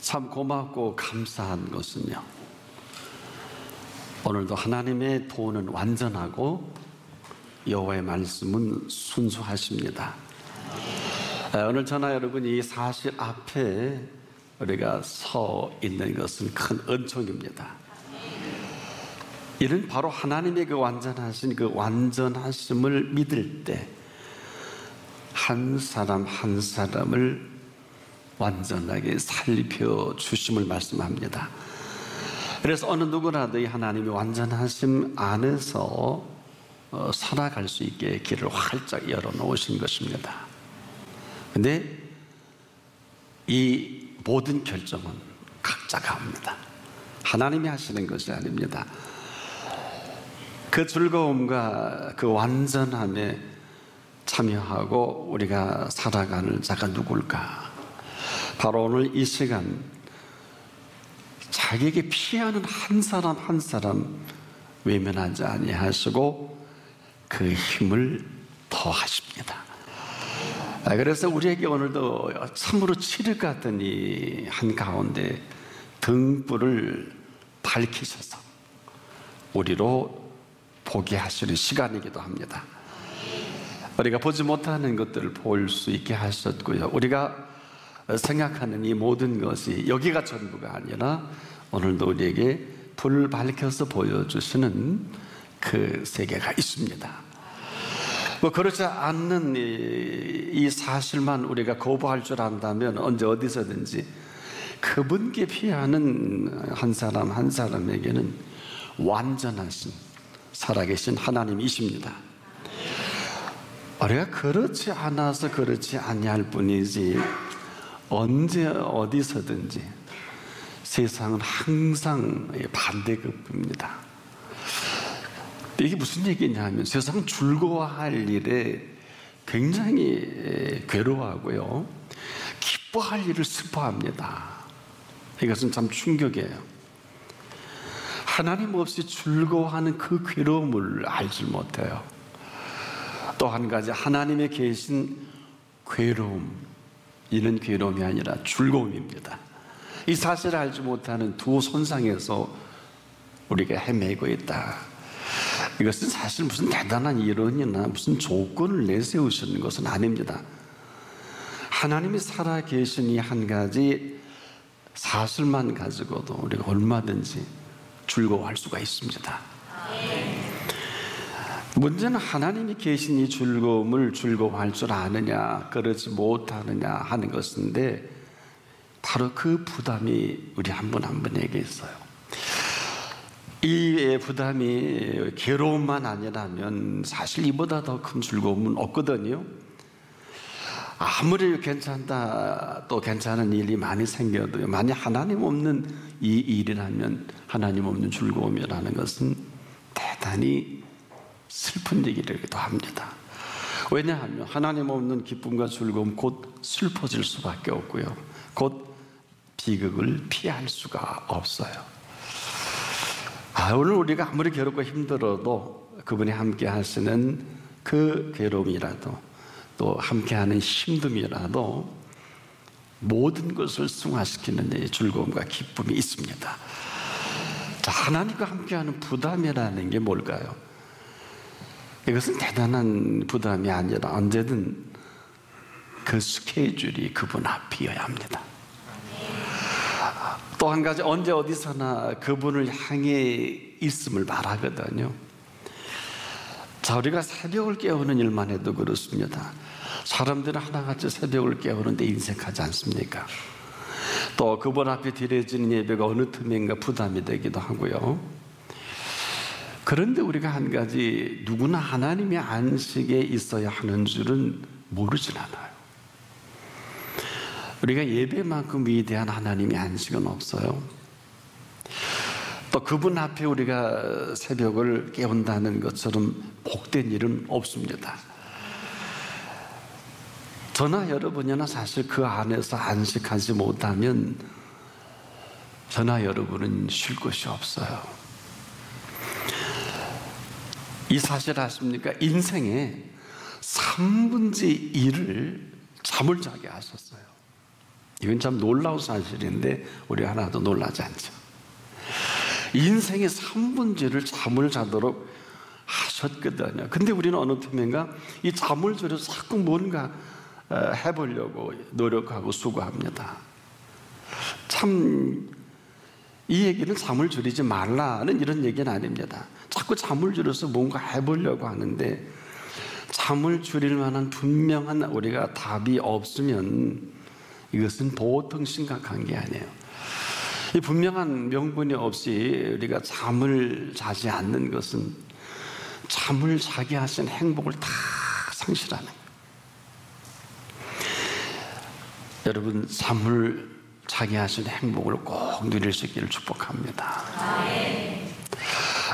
참 고맙고 감사한 것은요, 오늘도 하나님의 도는 완전하고 여호와의 말씀은 순수하십니다. 오늘 저나 여러분이 이 사실 앞에 우리가 서 있는 것은 큰 은총입니다. 이는 바로 하나님의 그 완전하신 그 완전하심을 믿을 때 한 사람 한 사람을 완전하게 살펴주심을 말씀합니다. 그래서 어느 누구라도 이 하나님의 완전하심 안에서 살아갈 수 있게 길을 활짝 열어놓으신 것입니다. 근데 이 모든 결정은 각자가 합니다. 하나님이 하시는 것이 아닙니다. 그 즐거움과 그 완전함에 참여하고 우리가 살아가는 자가 누굴까? 바로 오늘 이 시간 자기에게 피하는 한 사람 한 사람 외면하지 아니하시고 그 힘을 더하십니다. 그래서 우리에게 오늘도 참으로 칠흑 같은 이 한가운데 등불을 밝히셔서 우리로 보게 하시는 시간이기도 합니다. 우리가 보지 못하는 것들을 볼 수 있게 하셨고요, 우리가 생각하는 이 모든 것이 여기가 전부가 아니라 오늘도 우리에게 불을 밝혀서 보여주시는 그 세계가 있습니다. 그렇지 않는 이 사실만 우리가 거부할 줄 안다면 언제 어디서든지 그분께 피하는 한 사람 한 사람에게는 완전하신 살아계신 하나님이십니다. 우리가 그렇지 않아서 그렇지 아니할 뿐이지 언제 어디서든지 세상은 항상 반대급입니다. 이게 무슨 얘기냐면 세상 즐거워할 일에 굉장히 괴로워하고요, 기뻐할 일을 슬퍼합니다. 이것은 참 충격이에요. 하나님 없이 즐거워하는 그 괴로움을 알지 못해요. 또 한 가지, 하나님의 계신 괴로움, 이는 괴로움이 아니라 즐거움입니다. 이 사실을 알지 못하는 두 선상에서 우리가 헤매고 있다. 이것은 사실 무슨 대단한 이론이나 무슨 조건을 내세우시는 것은 아닙니다. 하나님이 살아계신 이 한 가지 사실만 가지고도 우리가 얼마든지 즐거워할 수가 있습니다. 문제는 하나님이 계신 이 즐거움을 즐거워할 줄 아느냐 그러지 못하느냐 하는 것인데, 바로 그 부담이 우리 한 분 한 분에게 있어요. 이 부담이 괴로움만 아니라면 사실 이보다 더 큰 즐거움은 없거든요. 아무리 괜찮다, 또 괜찮은 일이 많이 생겨도요, 만약 하나님 없는 이 일이라면, 하나님 없는 즐거움이라는 것은 대단히 슬픈 얘기이기도 합니다. 왜냐하면 하나님 없는 기쁨과 즐거움 곧 슬퍼질 수밖에 없고요, 곧 비극을 피할 수가 없어요. 오늘 우리가 아무리 괴롭고 힘들어도 그분이 함께 하시는 그 괴로움이라도, 또 함께하는 힘듦이라도 모든 것을 승화시키는 즐거움과 기쁨이 있습니다. 자, 하나님과 함께하는 부담이라는 게 뭘까요? 이것은 대단한 부담이 아니라 언제든 그 스케줄이 그분 앞이어야 합니다. 또 한 가지, 언제 어디서나 그분을 향해 있음을 말하거든요. 자, 우리가 새벽을 깨우는 일만 해도 그렇습니다. 사람들은 하나같이 새벽을 깨우는데 인색하지 않습니까? 또 그분 앞에 드려지는 예배가 어느 틈엔가 부담이 되기도 하고요. 그런데 우리가 한 가지, 누구나 하나님의 안식에 있어야 하는 줄은 모르진 않아요. 우리가 예배만큼 위대한 하나님의 안식은 없어요. 또 그분 앞에 우리가 새벽을 깨운다는 것처럼 복된 일은 없습니다. 저나 여러분이나 사실 그 안에서 안식하지 못하면 저나 여러분은 쉴 곳이 없어요. 이 사실 아십니까? 인생의 1/3을 잠을 자게 하셨어요. 이건 참 놀라운 사실인데 우리 하나도 놀라지 않죠. 인생의 3분지를 잠을 자도록 하셨거든요. 근데 우리는 어느 틈인가 이 잠을 줄여서 자꾸 뭔가 해보려고 노력하고 수고합니다. 참 이 얘기는 잠을 줄이지 말라는 이런 얘기는 아닙니다. 자꾸 잠을 줄여서 뭔가 해보려고 하는데 잠을 줄일 만한 분명한 우리가 답이 없으면 이것은 보통 심각한 게 아니에요. 이 분명한 명분이 없이 우리가 잠을 자지 않는 것은 잠을 자게 하신 행복을 다 상실하는 거예요. 여러분, 잠을 자게 하신 행복을 꼭 누릴 수 있기를 축복합니다.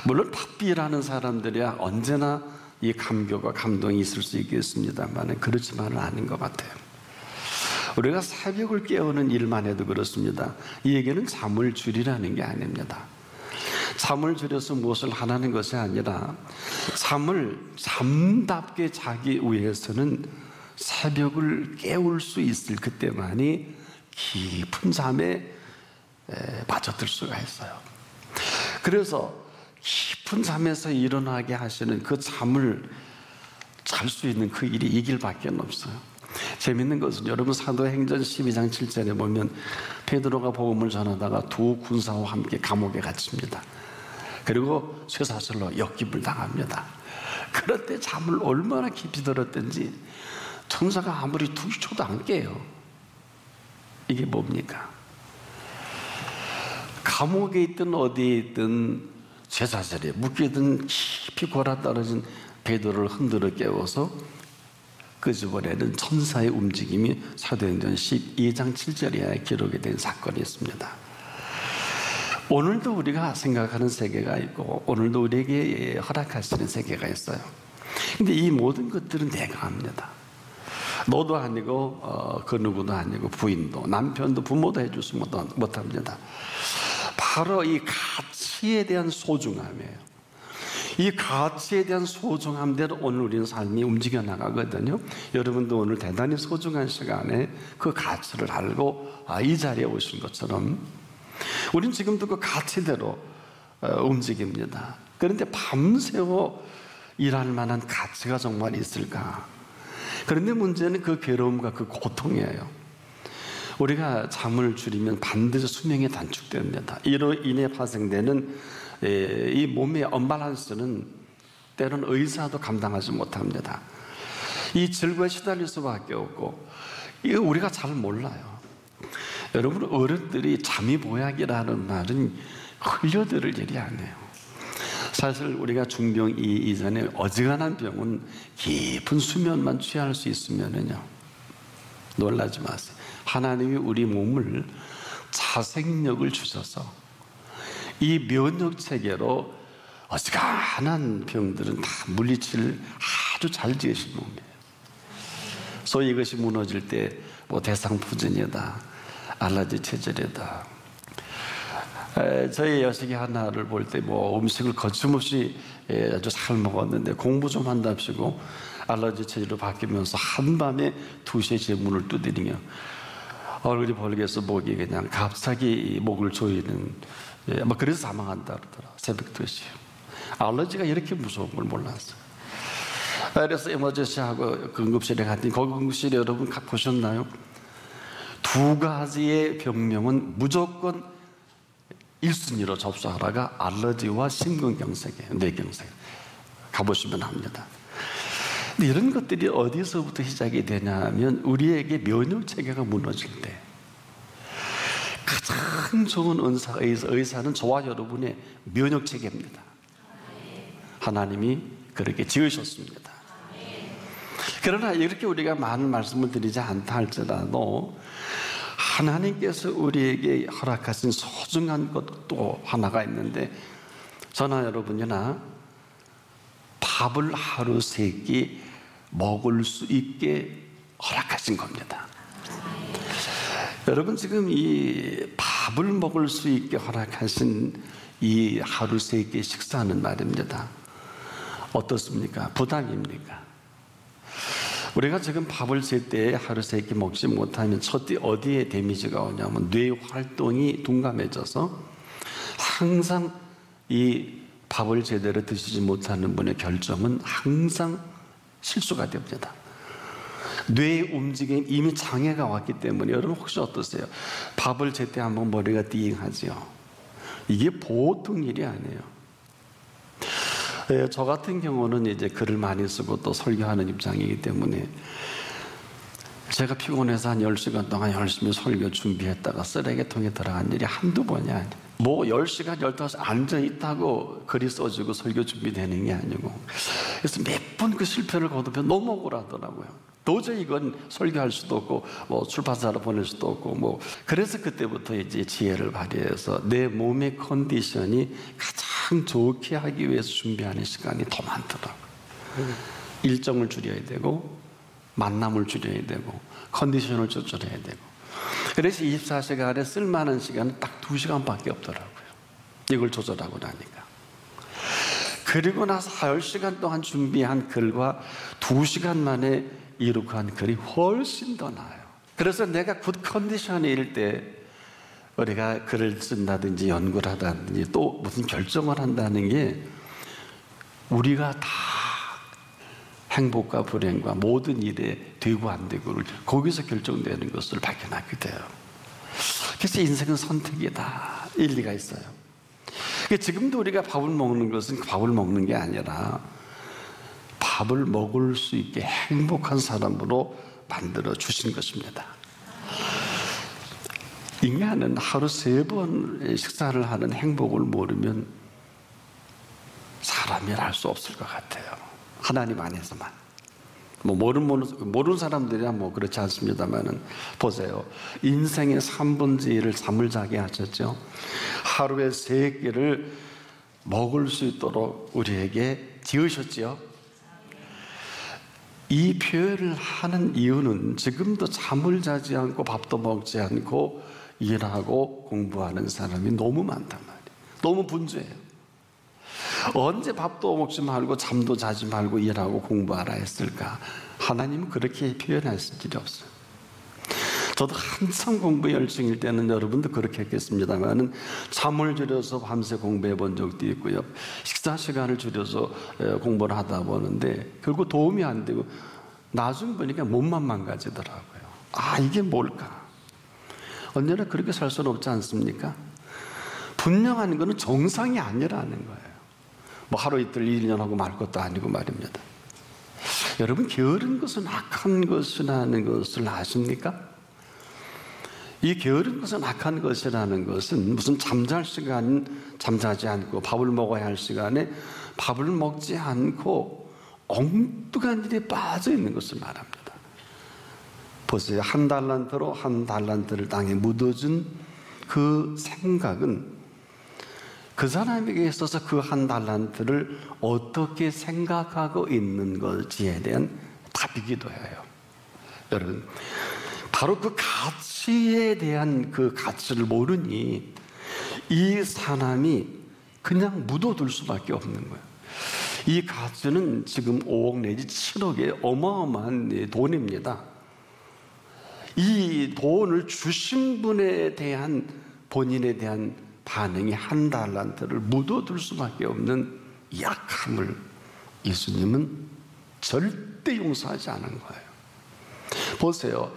물론 바삐라는 사람들이야 언제나 이 감격과 감동이 있을 수 있겠습니다만 그렇지만은 아닌 것 같아요. 우리가 새벽을 깨우는 일만 해도 그렇습니다. 이 얘기는 잠을 줄이라는 게 아닙니다. 잠을 줄여서 무엇을 하라는 것이 아니라 잠을 잠답게 자기 위해서는 새벽을 깨울 수 있을 그때만이 깊은 잠에 빠져들 수가 있어요. 그래서 깊은 잠에서 일어나게 하시는 그 잠을 잘 수 있는 그 일이 이 길밖에 없어요. 재밌는 것은 여러분 사도행전 12장 7절에 보면 베드로가 복음을 전하다가 두 군사와 함께 감옥에 갇힙니다. 그리고 쇠사슬로 역깁을 당합니다. 그럴 때 잠을 얼마나 깊이 들었든지 천사가 아무리 2초도 안 깨요. 이게 뭡니까? 감옥에 있든 어디에 있든 쇠사슬에 묶이든 깊이 골아 떨어진 베드로를 흔들어 깨워서 끄집어내는 천사의 움직임이 사도행전 12장 7절에 기록이 된 사건이 있습니다. 오늘도 우리가 생각하는 세계가 있고 오늘도 우리에게 허락하시는 세계가 있어요. 근데 이 모든 것들은 내가 합니다. 너도 아니고 그 누구도 아니고 부인도 남편도 부모도 해주지 못합니다. 바로 이 가치에 대한 소중함이에요. 이 가치에 대한 소중함대로 오늘 우리는 삶이 움직여 나가거든요. 여러분도 오늘 대단히 소중한 시간에 그 가치를 알고 이 자리에 오신 것처럼 우리는 지금도 그 가치대로 움직입니다. 그런데 밤새워 일할 만한 가치가 정말 있을까? 그런데 문제는 그 괴로움과 그 고통이에요. 우리가 잠을 줄이면 반드시 수명이 단축됩니다. 이로 인해 발생되는 이 몸의 언밸런스는 때로는 의사도 감당하지 못합니다. 이 질거에 시달릴 수밖에 없고 이거 우리가 잘 몰라요. 여러분 어른들이 잠이 보약이라는 말은 흘려들을 일이 아니에요. 사실 우리가 중병 이전에 어지간한 병은 깊은 수면만 취할 수 있으면은요 놀라지 마세요. 하나님이 우리 몸을 자생력을 주셔서 이 면역 체계로 어지간한 병들은 다 물리치를 아주 잘 지으신 몸이에요. 소위 이것이 무너질 때 뭐 대상포진이다, 알러지 체질이다. 저희 여식이 하나를 볼 때 뭐 음식을 거침없이 아주 잘 먹었는데 공부 좀 한답시고 알러지 체질로 바뀌면서 한밤에 2시에 제 문을 두드리며 얼굴이 벌게서 목이 그냥 갑자기 목을 조이는 뭐 그래서 사망한다 그러더라. 새벽 2시. 알러지가 이렇게 무서운 걸 몰랐어요. 그래서 에머전시하고 응급실에 갔더니 거기 응급실에 여러분 보셨나요? 2가지의 병명은 무조건 1순위로 접수하라가 알러지와 심근경색이에요. 뇌경색. 가보시면 합니다. 근데 이런 것들이 어디서부터 시작이 되냐면 우리에게 면역체계가 무너질 때 가장 좋은 의사는 저와 여러분의 면역체계입니다. 하나님이 그렇게 지으셨습니다. 그러나 이렇게 우리가 많은 말씀을 드리지 않다 할지라도 하나님께서 우리에게 허락하신 소중한 것도 하나가 있는데 저나 여러분이나 밥을 하루 3끼 먹을 수 있게 허락하신 겁니다. 여러분 지금 이 밥을 먹을 수 있게 허락하신 이 하루 3끼 식사하는 말입니다. 어떻습니까? 부담입니까? 우리가 지금 밥을 질 때 하루 세 끼 먹지 못하면 첫째 어디에 데미지가 오냐면 뇌 활동이 둔감해져서 항상 이 밥을 제대로 드시지 못하는 분의 결정은 항상 실수가 됩니다. 뇌의 움직임 이미 장애가 왔기 때문에 여러분 혹시 어떠세요? 밥을 제때 한번 머리가 띵하죠. 이게 보통 일이 아니에요. 저 같은 경우는 이제 글을 많이 쓰고 또 설교하는 입장이기 때문에 제가 피곤해서 한 10시간 동안 열심히 설교 준비했다가 쓰레기통에 들어간 일이 한두 번이 아니에요. 뭐 10시간, 15시간 앉아있다고 글이 써지고 설교 준비되는 게 아니고, 그래서 몇 번 그 실패를 거두면 너무 억울하더라고요. 도저히 이건 설교할 수도 없고 뭐 출판사로 보낼 수도 없고 뭐. 그래서 그때부터 이제 지혜를 발휘해서 내 몸의 컨디션이 가장 좋게 하기 위해서 준비하는 시간이 더 많더라고요. 일정을 줄여야 되고 만남을 줄여야 되고 컨디션을 조절해야 되고. 그래서 24시간에 쓸만한 시간은 딱 2시간밖에 없더라고요. 이걸 조절하고 나니까. 그리고 나서 10시간 동안 준비한 글과 2시간 만에 이루고 한 글이 훨씬 더 나아요. 그래서 내가 굿 컨디션일 때 우리가 글을 쓴다든지 연구를 하다든지 또 무슨 결정을 한다는 게 우리가 다 행복과 불행과 모든 일에 되고 안 되고를 거기서 결정되는 것을 발견하게 돼요. 그래서 인생은 선택이다. 일리가 있어요. 지금도 우리가 밥을 먹는 것은 밥을 먹는 게 아니라 밥을 먹을 수 있게 행복한 사람으로 만들어 주신 것입니다. 인간은 하루 3번 식사를 하는 행복을 모르면 사람이라 할 수 없을 것 같아요. 하나님 안에서만. 뭐 모르는 사람들이야 뭐 그렇지 않습니다만은 보세요. 인생의 3분의 1을 잠을 자게 하셨죠. 하루에 3끼를 먹을 수 있도록 우리에게 지으셨죠. 이 표현을 하는 이유는 지금도 잠을 자지 않고 밥도 먹지 않고 일하고 공부하는 사람이 너무 많단 말이에요. 너무 분주해요. 언제 밥도 먹지 말고 잠도 자지 말고 일하고 공부하라 했을까? 하나님은 그렇게 표현하실 일이 없어요. 저도 한참 공부 열중일 때는 여러분도 그렇게 했겠습니다만 잠을 줄여서 밤새 공부해 본 적도 있고요. 식사 시간을 줄여서 공부를 하다 보는데 결국 도움이 안 되고 나중에 보니까 몸만 망가지더라고요. 아, 이게 뭘까? 언제나 그렇게 살 수는 없지 않습니까? 분명한 것은 정상이 아니라는 거예요. 뭐 하루 이틀 1년 하고 말 것도 아니고 말입니다. 여러분, 게으른 것은 악한 것이라는 것을 아십니까? 이 게으른 것은 악한 것이라는 것은 무슨 잠잘 시간 잠자지 않고 밥을 먹어야 할 시간에 밥을 먹지 않고 엉뚱한 일에 빠져 있는 것을 말합니다. 보세요. 1달란트로 1달란트를 땅에 묻어준 그 생각은 그 사람에게 있어서 그 1달란트를 어떻게 생각하고 있는 것지에 대한 답이기도 해요. 여러분, 바로 그 가치에 대한 그 가치를 모르니 이 사람이 그냥 묻어둘 수밖에 없는 거예요. 이 가치는 지금 5억 내지 7억의 어마어마한 돈입니다. 이 돈을 주신 분에 대한 본인에 대한 반응이 1달란트를 묻어둘 수밖에 없는 약함을 예수님은 절대 용서하지 않은 거예요. 보세요.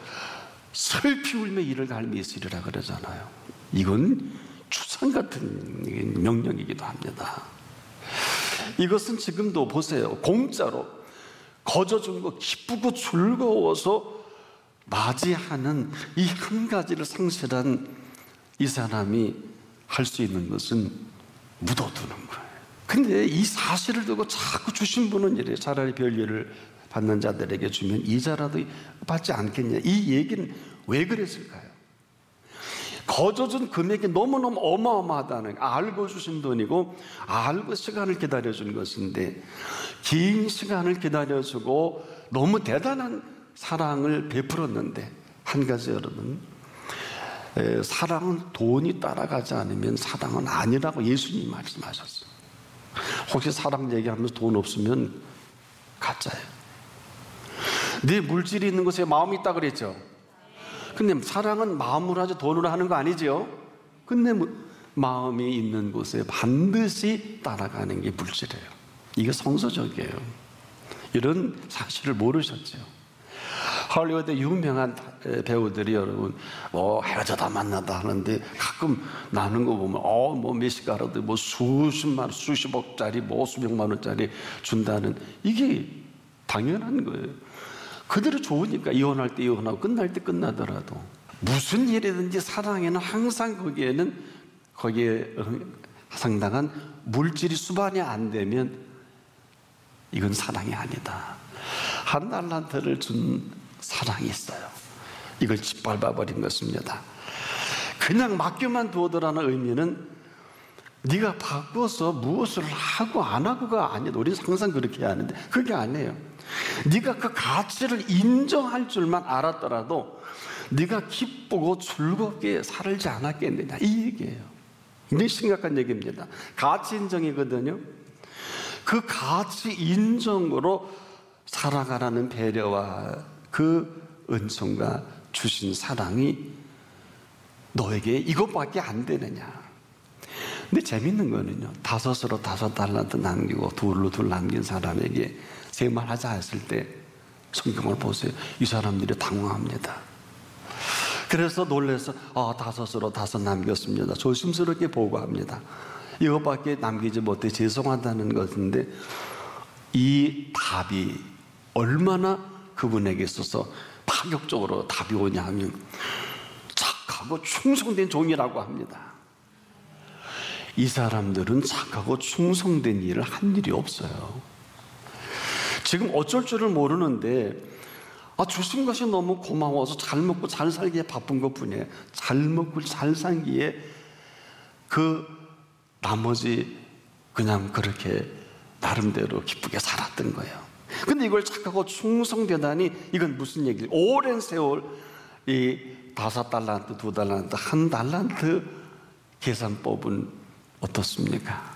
슬피 울며 이를 갈미 있으리라 그러잖아요. 이건 추상 같은 명령이기도 합니다. 이것은 지금도 보세요. 공짜로 거저준 거 기쁘고 즐거워서 맞이하는 이 한 가지를 상실한 이 사람이 할 수 있는 것은 묻어두는 거예요. 근데 이 사실을 두고 자꾸 주신 분은 이래요. 차라리 별일을 받는 자들에게 주면 이자라도 받지 않겠냐. 이 얘기는 왜 그랬을까요? 거저준 금액이 너무너무 어마어마하다는 거. 알고 주신 돈이고 알고 시간을 기다려준 것인데 긴 시간을 기다려주고 너무 대단한 사랑을 베풀었는데 한 가지 여러분, 사랑은 돈이 따라가지 않으면 사랑은 아니라고 예수님이 말씀하셨어요. 혹시 사랑 얘기하면서 돈 없으면 가짜예요. 네 물질이 있는 곳에 마음이 있다 그랬죠. 근데 사랑은 마음으로 하지 돈으로 하는 거 아니죠. 근데 마음이 있는 곳에 반드시 따라가는 게 물질이에요. 이게 성서적이에요. 이런 사실을 모르셨죠. 할리우드 유명한 배우들이 여러분 헤어져다 만나다 하는데 가끔 나는 거 보면 미식가라도 수십만 수십억짜리 수백만 원짜리 준다는, 이게 당연한 거예요. 그대로 좋으니까 이혼할 때 이혼하고 끝날 때 끝나더라도 무슨 일이든지 사랑에는 항상 거기에 상당한 물질이 수반이 안 되면 이건 사랑이 아니다. 한 달란트를 준 사랑이 있어요. 이걸 짓밟아 버린 것입니다. 그냥 맡겨만 두어더라는 의미는 네가 바꿔서 무엇을 하고 안 하고가 아니야. 우리는 항상 그렇게 하는데 그게 아니에요. 네가 그 가치를 인정할 줄만 알았더라도 네가 기쁘고 즐겁게 살지 않았겠느냐, 이 얘기예요. 굉장히 심각한 얘기입니다. 가치 인정이거든요. 그 가치 인정으로 살아가라는 배려와 그 은총과 주신 사랑이 너에게 이것밖에 안 되느냐. 근데 재밌는 거는요, 5으로 5달란트 남기고 2로 2 남긴 사람에게 세 말 하자 했을 때 성경을 보세요. 이 사람들이 당황합니다. 그래서 놀라서 5으로 5 남겼습니다. 조심스럽게 보고합니다. 이것밖에 남기지 못해 죄송하다는 것인데, 이 답이 얼마나 그분에게 있어서 파격적으로 답이 오냐 하면 착하고 충성된 종이라고 합니다. 이 사람들은 착하고 충성된 일을 한 일이 없어요. 지금 어쩔 줄을 모르는데 주신 것이 너무 고마워서 잘 먹고 잘 살기에 바쁜 것뿐이에요. 잘 먹고 잘 살기에 그 나머지 그냥 그렇게 나름대로 기쁘게 살았던 거예요. 근데 이걸 착하고 충성되다니 이건 무슨 얘기예요? 오랜 세월 이 5달란트, 2달란트, 1달란트 계산법은 어떻습니까?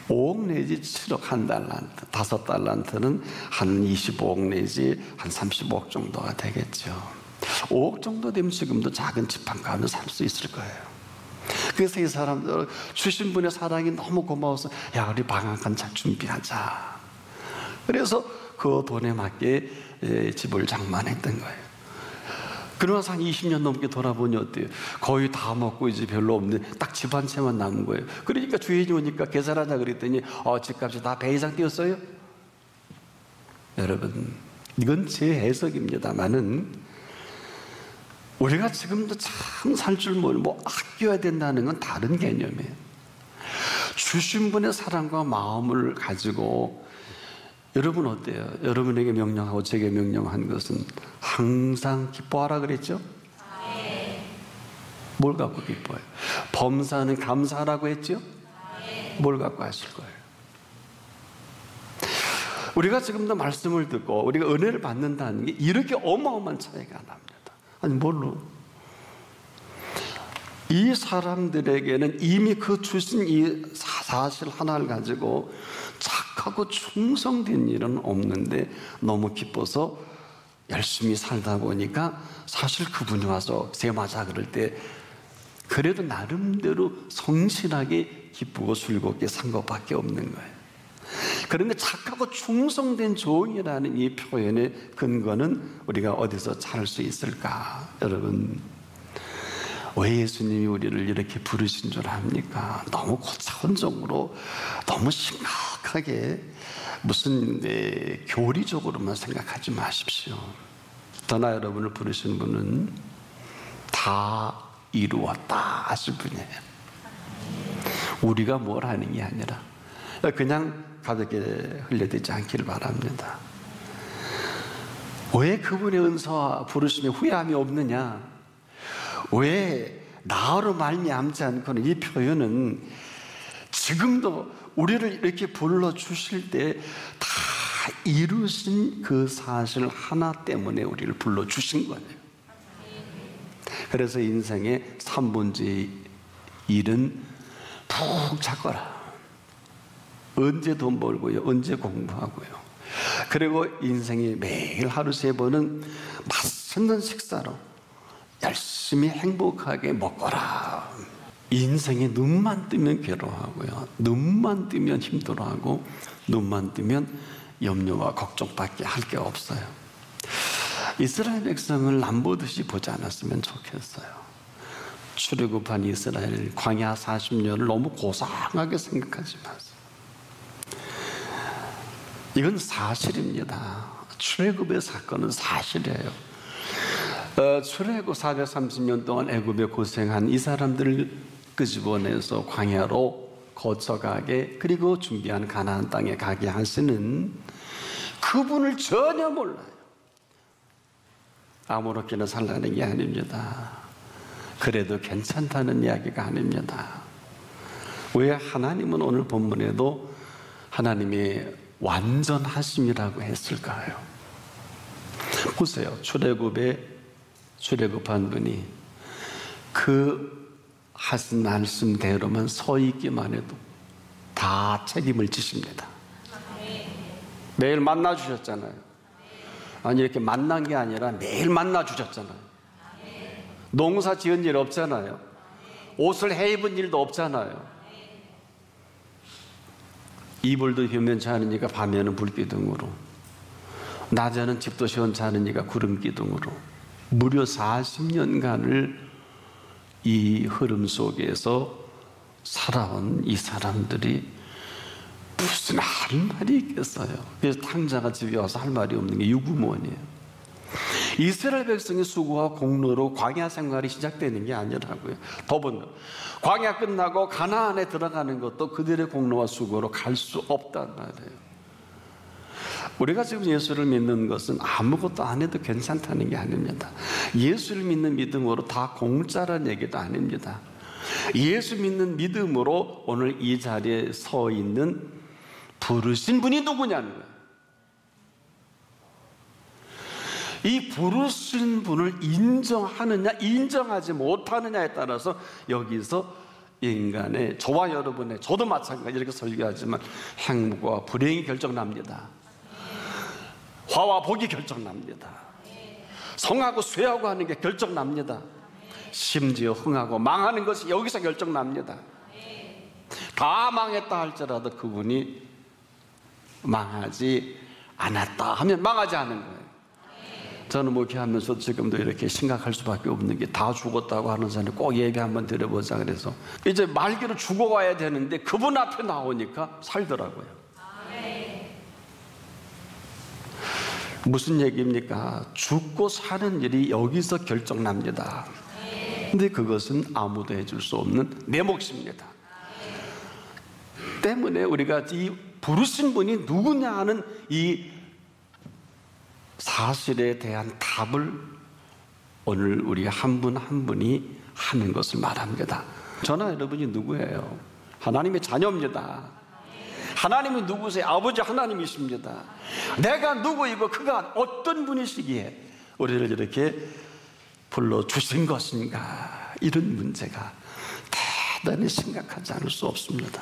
5억 내지 7억 1달란트, 5달란트는 한 25억 내지 한 35억 정도가 되겠죠. 5억 정도 되면 지금도 작은 집 한 가운데 살 수 있을 거예요. 그래서 이 사람들 주신 분의 사랑이 너무 고마워서 야, 우리 방 한 칸 잘 준비하자. 그래서 그 돈에 맞게 집을 장만했던 거예요. 그러면서 한 20년 넘게 돌아보니 어때요? 거의 다 먹고 이제 별로 없는 딱 집 한 채만 남은 거예요. 그러니까 주인이 오니까 계산하자 그랬더니 집값이 다 배 이상 뛰었어요? 여러분, 이건 제 해석입니다만은 우리가 지금도 참 살 줄 모르고 아껴야 된다는 건 다른 개념이에요. 주신 분의 사랑과 마음을 가지고 여러분 어때요? 여러분에게 명령하고 제게 명령한 것은 항상 기뻐하라 그랬죠? 뭘 갖고 기뻐해요? 범사는 감사하라고 했죠? 뭘 갖고 하실 거예요? 우리가 지금도 말씀을 듣고 우리가 은혜를 받는다는 게 이렇게 어마어마한 차이가 납니다. 아니 뭘로? 이 사람들에게는 이미 그 주신 이 사실 하나를 가지고 착하고 충성된 일은 없는데 너무 기뻐서 열심히 살다 보니까 사실 그분이 와서 세마자 그럴 때 그래도 나름대로 성실하게 기쁘고 즐겁게 산 것밖에 없는 거예요. 그런데 착하고 충성된 종이라는 이 표현의 근거는 우리가 어디서 찾을 수 있을까? 여러분, 왜 예수님이 우리를 이렇게 부르신 줄 압니까? 너무 고차원적으로, 너무 심각하게 무슨 교리적으로만 생각하지 마십시오. 더나 여러분을 부르신 분은 다 이루었다 하실 분이에요. 우리가 뭘 하는 게 아니라 그냥 가볍게 흘려되지 않기를 바랍니다. 왜 그분의 은사와 부르심에 후회함이 없느냐? 왜 나로 말미암지 않고는 이 표현은 지금도 우리를 이렇게 불러주실 때 다 이루신 그 사실 하나 때문에 우리를 불러주신 거예요. 그래서 인생의 3분의 1은 푹 자거라. 언제 돈 벌고요? 언제 공부하고요? 그리고 인생이 매일 하루 3번은 맛있는 식사로 열심히 행복하게 먹거라. 인생에 눈만 뜨면 괴로워하고요, 눈만 뜨면 힘들어하고, 눈만 뜨면 염려와 걱정밖에 할 게 없어요. 이스라엘 백성을 남보듯이 보지 않았으면 좋겠어요. 출애굽한 이스라엘 광야 40년을 너무 고상하게 생각하지 마세요. 이건 사실입니다. 출애굽의 사건은 사실이에요. 출애굽 430년 동안 애굽에 고생한 이 사람들을 끄집어내서 광야로 거쳐가게, 그리고 준비한 가나안 땅에 가게 하시는 그분을 전혀 몰라요. 아무렇게나 살라는 게 아닙니다. 그래도 괜찮다는 이야기가 아닙니다. 왜 하나님은 오늘 본문에도 하나님의 완전하심이라고 했을까요? 보세요. 출애굽한 분이 그 하신 말씀대로만 서 있기만 해도 다 책임을 지십니다. 매일 만나 주셨잖아요. 아니, 이렇게 만난 게 아니라 매일 만나 주셨잖아요. 농사 지은 일 없잖아요. 옷을 해 입은 일도 없잖아요. 이불도 변변치 않으니까 밤에는 불기둥으로, 낮에는 집도 시원치 않으니까 구름기둥으로, 무려 40년간을 이 흐름 속에서 살아온 이 사람들이 무슨 할 말이 있겠어요. 그래서 탕자가 집에 와서 할 말이 없는 게 유구무원이에요. 이스라엘 백성의 수고와 공로로 광야 생활이 시작되는 게 아니라고요. 더군다나 광야 끝나고 가나안에 들어가는 것도 그들의 공로와 수고로 갈 수 없단 말이에요. 우리가 지금 예수를 믿는 것은 아무것도 안 해도 괜찮다는 게 아닙니다. 예수를 믿는 믿음으로 다 공짜란 얘기도 아닙니다. 예수 믿는 믿음으로 오늘 이 자리에 서 있는 부르신 분이 누구냐는 거예요. 이 부르신 분을 인정하느냐 인정하지 못하느냐에 따라서 여기서 인간의, 저와 여러분의, 저도 마찬가지 이렇게 설교하지만 행복과 불행이 결정납니다. 화와 복이 결정납니다. 성하고 쇠하고 하는 게 결정납니다. 심지어 흥하고 망하는 것이 여기서 결정납니다. 다 망했다 할지라도 그분이 망하지 않았다 하면 망하지 않은 거예요. 저는 목회하면서 지금도 이렇게 심각할 수밖에 없는 게, 다 죽었다고 하는 사람이 꼭 예배 한번 드려보자 그래서 이제 말기로 죽어와야 되는데 그분 앞에 나오니까 살더라고요. 무슨 얘기입니까? 죽고 사는 일이 여기서 결정납니다. 근데 그것은 아무도 해줄 수 없는 내 몫입니다. 때문에 우리가 이 부르신 분이 누구냐 하는 이 사실에 대한 답을 오늘 우리 한 분 한 분이 하는 것을 말합니다. 저나 여러분이 누구예요? 하나님의 자녀입니다. 하나님은 누구세요? 아버지 하나님이십니다. 내가 누구이고 그가 어떤 분이시기에 우리를 이렇게 불러주신 것인가, 이런 문제가 대단히 심각하지 않을 수 없습니다.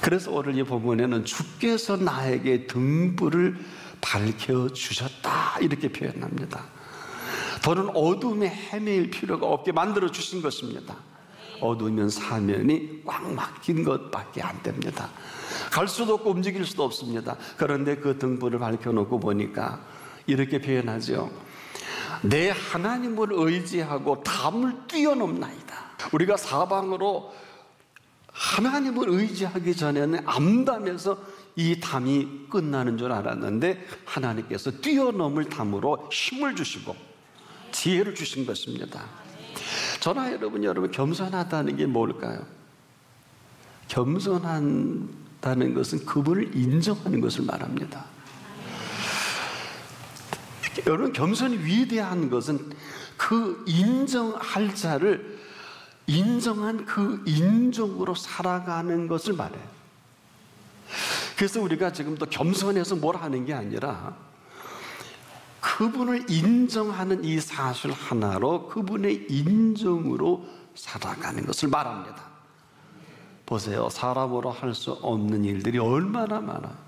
그래서 오늘 이 본문에는 주께서 나에게 등불을 밝혀주셨다 이렇게 표현합니다. 더는 어둠에 헤매일 필요가 없게 만들어 주신 것입니다. 어두우면 사면이 꽉 막힌 것밖에 안 됩니다. 갈 수도 없고 움직일 수도 없습니다. 그런데 그 등불을 밝혀놓고 보니까 이렇게 표현하죠. 내 하나님을 의지하고 담을 뛰어넘나이다. 우리가 사방으로 하나님을 의지하기 전에는 암담해서 이 담이 끝나는 줄 알았는데 하나님께서 뛰어넘을 담으로 힘을 주시고 지혜를 주신 것입니다. 저나 여러분 겸손하다는 게 뭘까요? 겸손한다는 것은 그분을 인정하는 것을 말합니다. 여러분, 겸손이 위대한 것은 그 인정할 자를 인정한 그 인정으로 살아가는 것을 말해요. 그래서 우리가 지금도 겸손해서 뭘 하는 게 아니라 그분을 인정하는 이 사실 하나로 그분의 인정으로 살아가는 것을 말합니다. 보세요. 사람으로 할 수 없는 일들이 얼마나 많아요.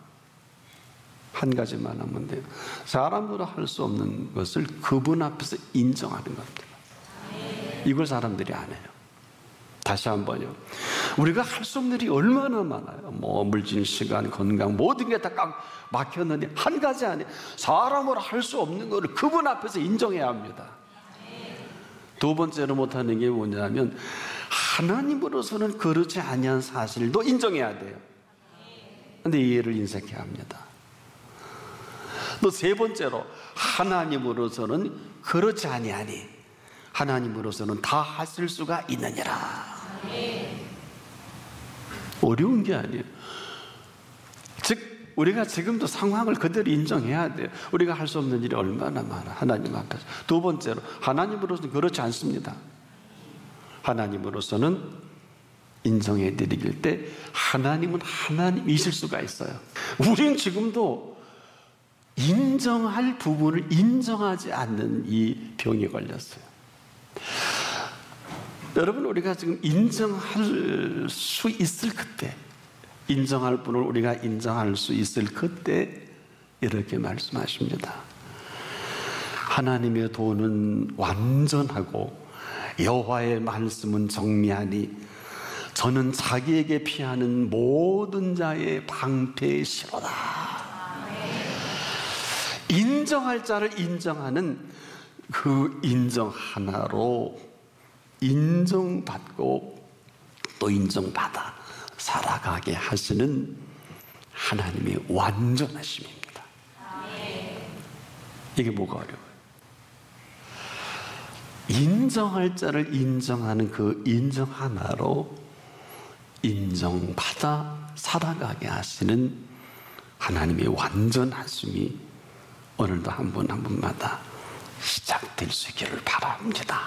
한 가지만 하면 돼요. 사람으로 할 수 없는 것을 그분 앞에서 인정하는 겁니다. 이걸 사람들이 안 해요. 다시 한번요. 우리가 할 수 없는 일이 얼마나 많아요. 뭐 물질, 시간, 건강 모든 게 다 꽉 막혔는데 한 가지 안에 사람으로 할 수 없는 것을 그분 앞에서 인정해야 합니다. 두 번째로 못하는 게 뭐냐면 하나님으로서는 그렇지 아니한 사실도 인정해야 돼요. 근데 이해를 인색해야 합니다. 또 세 번째로 하나님으로서는 그렇지 아니하니 하나님으로서는 다 하실 수가 있느니라. 어려운 게 아니에요. 즉 우리가 지금도 상황을 그대로 인정해야 돼요. 우리가 할 수 없는 일이 얼마나 많아 하나님 앞에서. 두 번째로 하나님으로서는 그렇지 않습니다. 하나님으로서는 인정해 드릴 때 하나님은 하나님이실 수가 있어요. 우리는 지금도 인정할 부분을 인정하지 않는 이 병에 걸렸어요. 여러분, 우리가 지금 인정할 수 있을 그때, 인정할 분을 우리가 인정할 수 있을 그때 이렇게 말씀하십니다. 하나님의 도는 완전하고 여호와의 말씀은 정미하니 저는 자기에게 피하는 모든 자의 방패시로다. 인정할 자를 인정하는 그 인정 하나로 인정받고 또 인정받아 살아가게 하시는 하나님의 완전하심입니다. 이게 뭐가 어려워요? 인정할 자를 인정하는 그 인정 하나로 인정받아 살아가게 하시는 하나님의 완전하심이 오늘도 한 분 한 분마다 시작될 수 있기를 바랍니다.